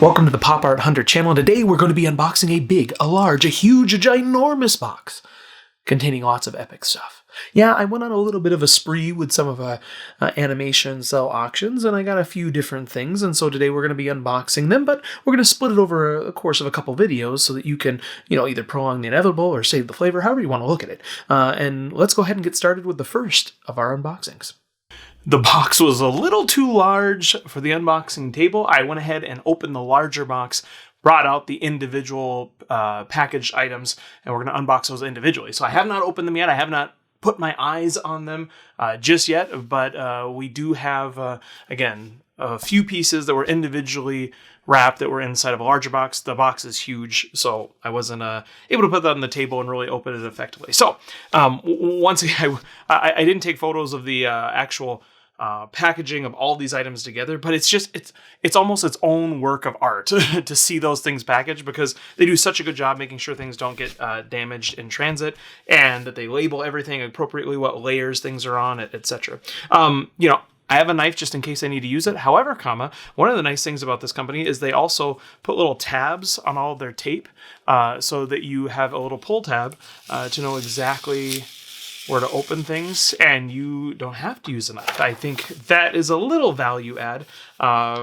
Welcome to the Pop Art Hunter channel, and today we're going to be unboxing a big, a large, a huge, a ginormous box containing lots of epic stuff. Yeah, I went on a little bit of a spree with some of animation cell auctions, and I got a few different things, and so today we're going to be unboxing them, but we're going to split it over a course of a couple videos so that you can, either prolong the inevitable or save the flavor, however you want to look at it. And let's go ahead and get started with the first of our unboxings. The box was a little too large for the unboxing table. I went ahead and opened the larger box, brought out the individual packaged items, and we're going to unbox those individually. So I have not opened them yet. I have not put my eyes on them just yet, but we do have, again, a few pieces that were individually wrapped that were inside of a larger box. The box is huge, so I wasn't able to put that on the table and really open it effectively. So once again, I didn't take photos of the actual packaging of all these items together, but it's almost its own work of art to see those things packaged, because they do such a good job making sure things don't get damaged in transit, and that they label everything appropriately, what layers things are on, etc. I have a knife just in case I need to use it. However, one of the nice things about this company is they also put little tabs on all of their tape so that you have a little pull tab to know exactly where to open things, and you don't have to use a knife. I think that is a little value add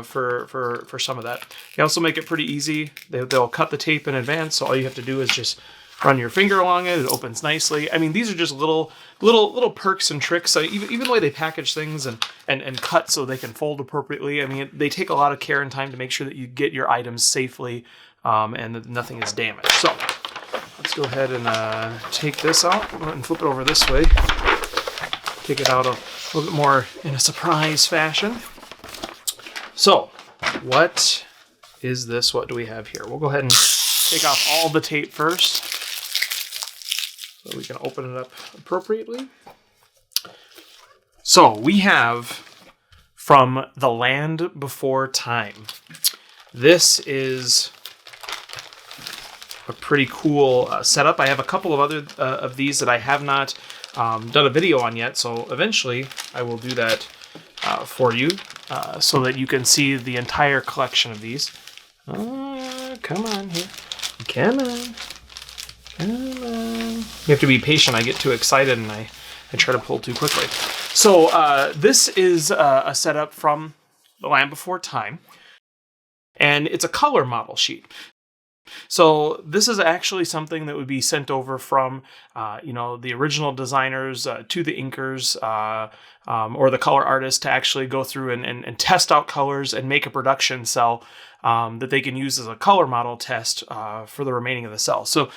for some of that. They also make it pretty easy. They'll cut the tape in advance, so all you have to do is just run your finger along it. It opens nicely. I mean, these are just little perks and tricks. Even the way they package things and cut so they can fold appropriately. I mean, they take a lot of care and time to make sure that you get your items safely and that nothing is damaged. So let's go ahead and take this out and flip it over this way. Take it out a little bit more in a surprise fashion. So, what is this? What do we have here? We'll go ahead and take off all the tape first so we can open it up appropriately. So, we have From the Land Before Time. This is a pretty cool setup. I have a couple of other of these that I have not done a video on yet, so eventually I will do that for you so that you can see the entire collection of these. Come on here. Come on. Come on. You have to be patient. I get too excited and I try to pull too quickly. So this is a setup from The Land Before Time, and it's a color model sheet. So this is actually something that would be sent over from, the original designers to the inkers or the color artists to actually go through and test out colors and make a production cell that they can use as a color model test for the remaining of the cell. So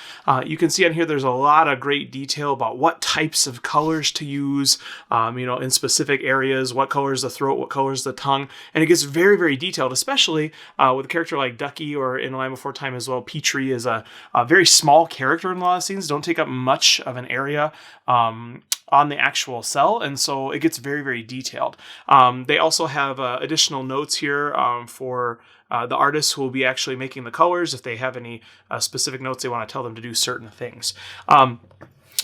you can see on here there's a lot of great detail about what types of colors to use, in specific areas, what color is the throat, what color is the tongue, and it gets very, very detailed, especially with a character like Ducky, or in Land Before Time as well, Petrie is a very small character in a lot of scenes, don't take up much of an area on the actual cell, and so it gets very, very detailed. They also have additional notes here for the artists who will be actually making the colors, if they have any specific notes they want to tell them to do certain things.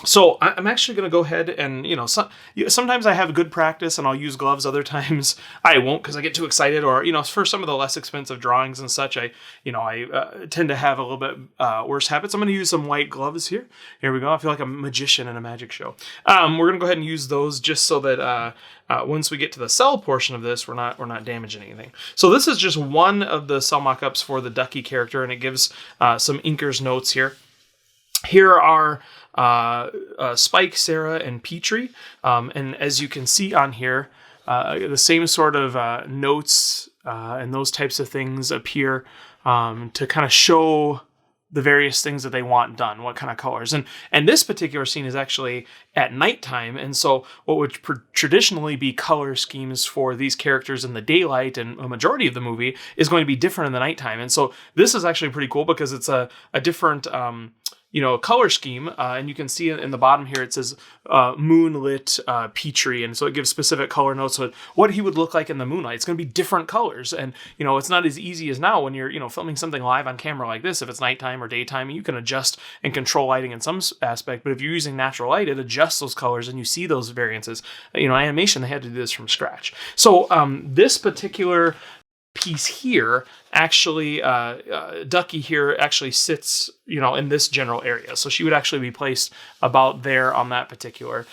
So I'm actually going to go ahead and, sometimes I have good practice and I'll use gloves. Other times I won't because I get too excited, or, for some of the less expensive drawings and such, I tend to have a little bit worse habits. I'm going to use some white gloves here. Here we go. I feel like a magician in a magic show. We're going to go ahead and use those just so that once we get to the cell portion of this, we're not damaging anything. So this is just one of the cell mock-ups for the Ducky character, and it gives some inker's notes here. Here are Spike, Sarah, and Petrie. And as you can see on here, the same sort of notes and those types of things appear to kind of show the various things that they want done, what kind of colors. And this particular scene is actually at nighttime, and so what would traditionally be color schemes for these characters in the daylight and a majority of the movie is going to be different in the nighttime. And so this is actually pretty cool because it's a different color scheme, and you can see in the bottom here it says moonlit Petrie, and so it gives specific color notes of what he would look like in the moonlight. It's going to be different colors, and it's not as easy as now when you're filming something live on camera like this. If it's nighttime or daytime, you can adjust and control lighting in some aspect, but if you're using natural light, it adjusts those colors and you see those variances. Animation, they had to do this from scratch. So this particular piece here actually, Ducky here actually sits, in this general area. So she would actually be placed about there on that particular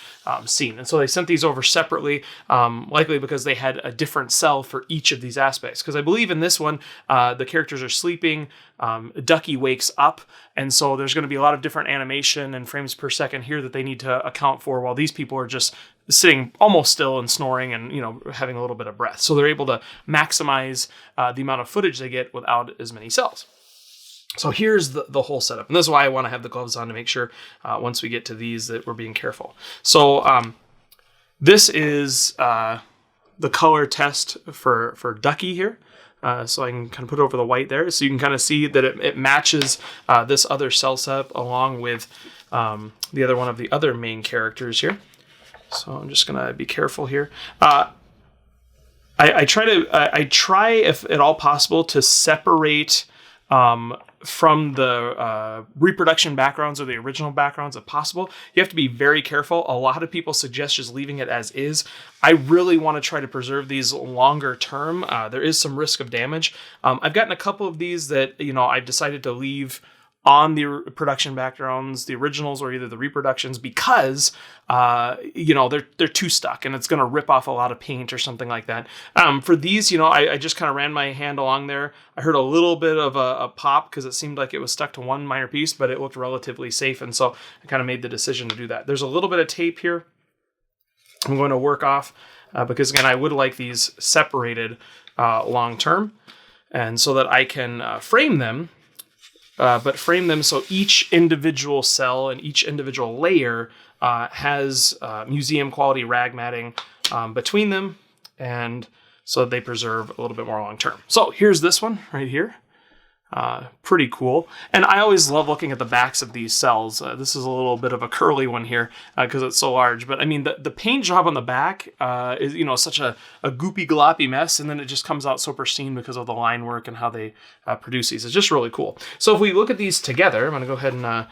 scene. And so they sent these over separately, likely because they had a different cell for each of these aspects. Because I believe in this one, the characters are sleeping, Ducky wakes up, and so there's going to be a lot of different animation and frames per second here that they need to account for, while these people are just sitting almost still and snoring and having a little bit of breath. So they're able to maximize the amount of footage they get without as many cells. So here's the whole setup, and this is why I want to have the gloves on, to make sure once we get to these that we're being careful. So this is the color test for Ducky here. So I can kind of put over the white there, so you can kind of see that it matches this other cell setup along with the other one of the other main characters here. So I'm just gonna be careful here. I try, if at all possible, to separate from the reproduction backgrounds or the original backgrounds if possible. You have to be very careful. A lot of people suggest just leaving it as is. I really want to try to preserve these longer term. There is some risk of damage. I've gotten a couple of these that I've decided to leave on the production backgrounds, the originals or either the reproductions, because they're too stuck and it's going to rip off a lot of paint or something like that. For these, I just kind of ran my hand along there. I heard a little bit of a pop because it seemed like it was stuck to one minor piece, but it looked relatively safe, and so I kind of made the decision to do that. There's a little bit of tape here I'm going to work off because, again, I would like these separated long term, and so that I can frame them. But frame them so each individual cell and each individual layer has museum quality rag matting between them, and so they preserve a little bit more long term. So here's this one right here. Pretty cool. And I always love looking at the backs of these cells. This is a little bit of a curly one here because it's so large. But I mean, the paint job on the back is, such a goopy, gloppy mess. And then it just comes out so pristine because of the line work and how they produce these. It's just really cool. So if we look at these together, I'm going to go ahead and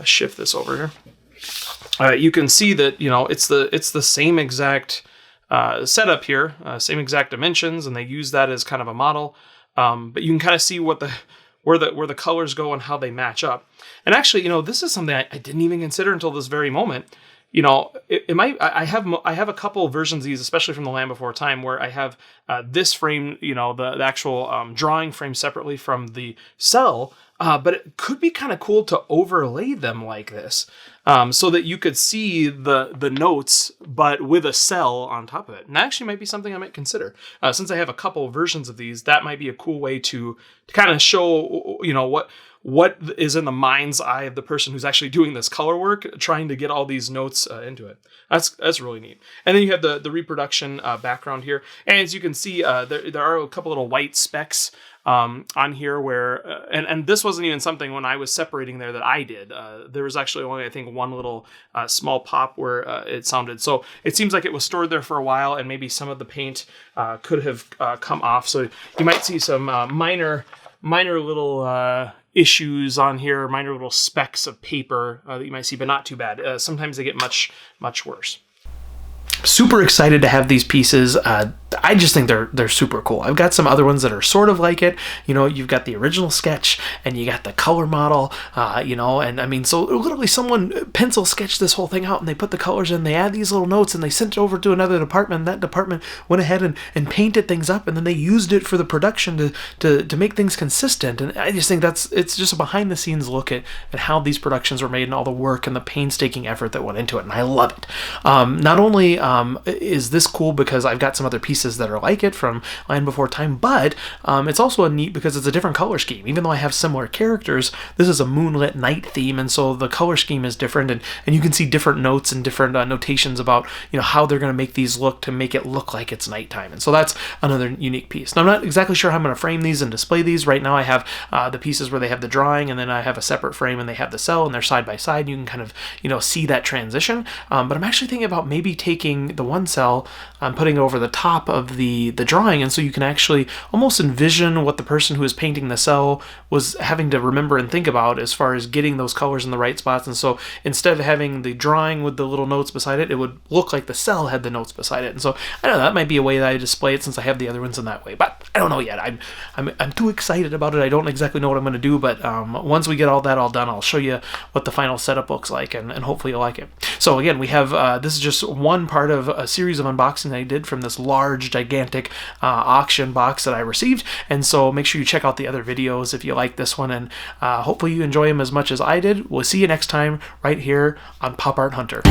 shift this over here. You can see that, it's the same exact setup here, same exact dimensions, and they use that as kind of a model. But you can kind of see where the colors go and how they match up. And actually, this is something I didn't even consider until this very moment. I have a couple of versions of these, especially from The Land Before Time, where I have this frame, the actual drawing frame separately from the cell. But it could be kind of cool to overlay them like this, so that you could see the notes, but with a cell on top of it. And that actually might be something I might consider. Since I have a couple of versions of these, that might be a cool way to kind of show, what is in the mind's eye of the person who's actually doing this color work, trying to get all these notes into it. That's really neat. And then you have the reproduction background here. And as you can see, there are a couple little white specks on here where, and this wasn't even something when I was separating there that I did. There was actually only, I think, one little small pop where it sounded. So it seems like it was stored there for a while, and maybe some of the paint could have come off. So you might see some minor little issues on here, minor little specks of paper that you might see, but not too bad. Sometimes they get much worse. Super excited to have these pieces. I just think they're super cool. I've got some other ones that are sort of like it. You've got the original sketch and you got the color model, and I mean, so literally someone pencil sketched this whole thing out and they put the colors in, they add these little notes and they sent it over to another department, and that department went ahead and painted things up, and then they used it for the production to make things consistent. And I just think it's just a behind the scenes look at how these productions were made and all the work and the painstaking effort that went into it. And I love it. Not only is this cool because I've got some other pieces that are like it from Land Before Time, but it's also neat because it's a different color scheme. Even though I have similar characters, this is a moonlit night theme, and so the color scheme is different, and you can see different notes and different notations about how they're going to make these look to make it look like it's nighttime. And so that's another unique piece. Now, I'm not exactly sure how I'm going to frame these and display these. Right now I have the pieces where they have the drawing, and then I have a separate frame and they have the cell, and they're side by side. You can kind of see that transition, but I'm actually thinking about maybe taking the one cell, putting it over the top of the drawing, and so you can actually almost envision what the person who is painting the cell was having to remember and think about as far as getting those colors in the right spots. And so instead of having the drawing with the little notes beside it, it would look like the cell had the notes beside it. And so I don't know, that might be a way that I display it, since I have the other ones in that way. But I don't know yet. I'm too excited about it. I don't exactly know what I'm going to do, but once we get all that all done, I'll show you what the final setup looks like, and hopefully you'll like it. So again, we have this is just one part of a series of unboxing I did from this large, gigantic auction box that I received, and so make sure you check out the other videos if you like this one, and hopefully you enjoy them as much as I did. We'll see you next time right here on Pop Art Hunter.